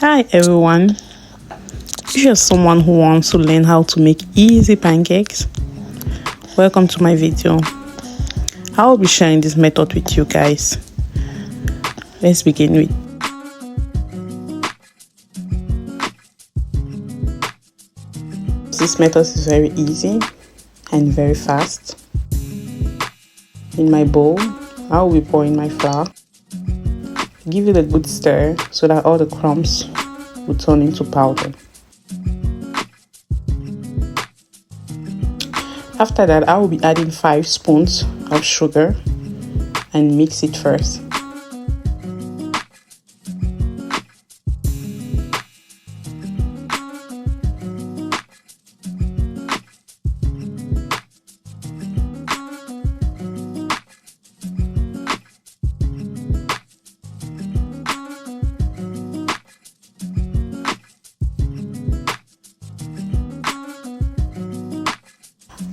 Hi everyone, if you're someone who wants to learn how to make easy pancakes, welcome to my video. I will be sharing this method with you guys. Let's begin with. This method is very easy and very fast. In my bowl, I will be pouring my flour. Give it a good stir so that all the crumbs will turn into powder. After that, I will be adding 5 spoons of sugar and mix it first.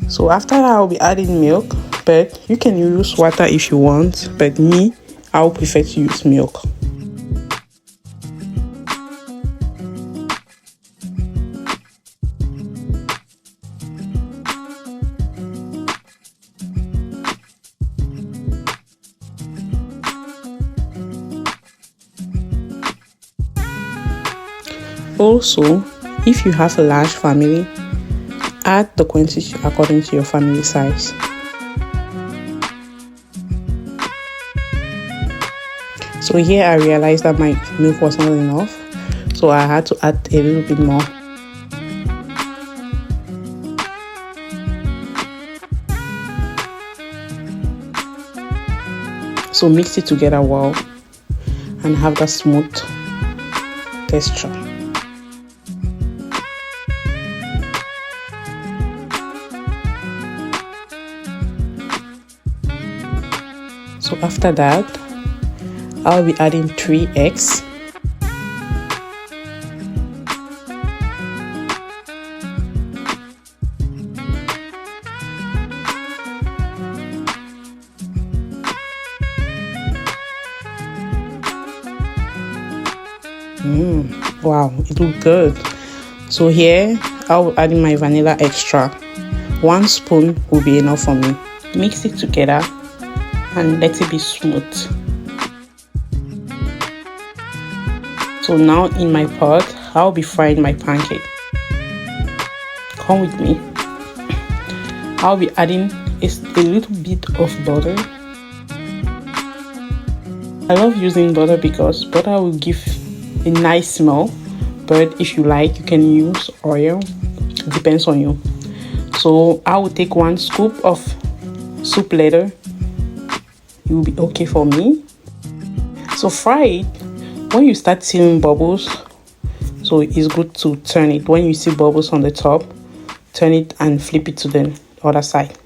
So after that, I'll be adding milk, but you can use water if you want, but me, I would prefer to use milk. Also, if you have a large family, add the quantity according to your family size. So here I realized that my milk was not enough, so I had to add a little bit more. So mix it together well and have that smooth texture. So after that, I'll be adding 3 eggs. Wow, it looks good. So here, I'll be adding my vanilla extra. 1 spoon will be enough for me. Mix it together and let it be smooth. So now in my pot, I'll be frying my pancake. Come with me. I'll be adding a little bit of butter. I love using butter because butter will give a nice smell, but if you like, you can use oil. It depends on you. So I will take 1 scoop of soup ladle. It will be okay for me. So fry it. When you start seeing bubbles, so it's good to turn it. When you see bubbles on the top, turn it and flip it to the other side.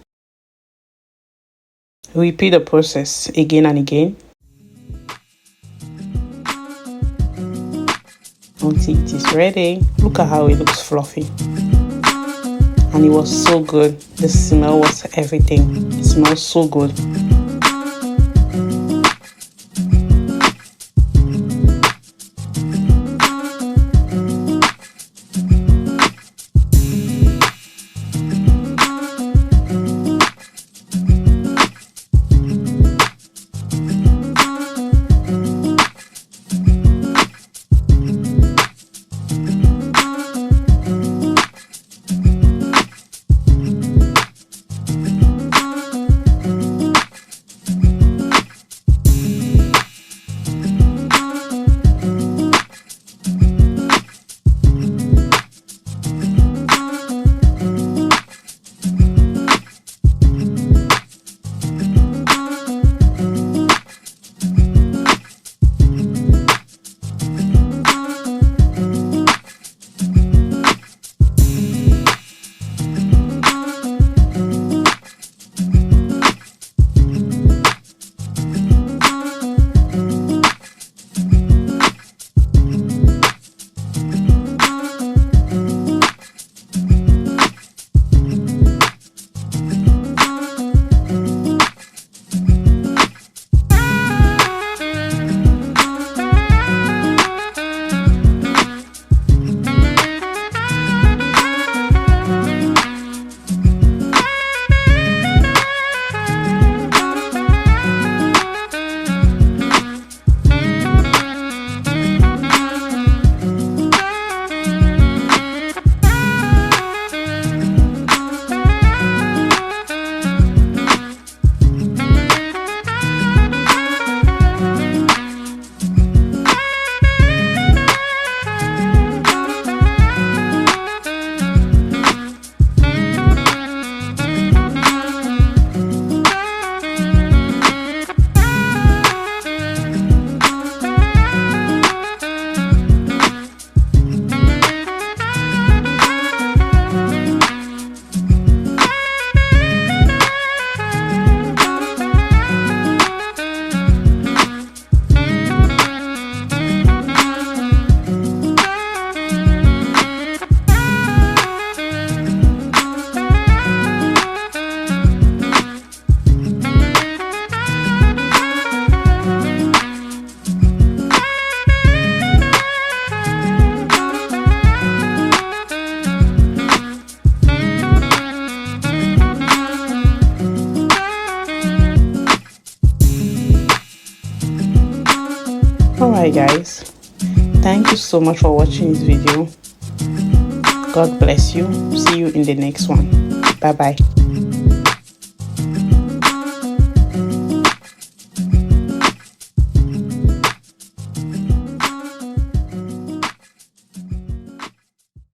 Repeat the process again and again until it is ready. Look at how it looks fluffy. And it was so good. The smell was everything. It smells so good. Bye guys. Thank you so much for watching this video. God bless you. See you in the next one. Bye bye.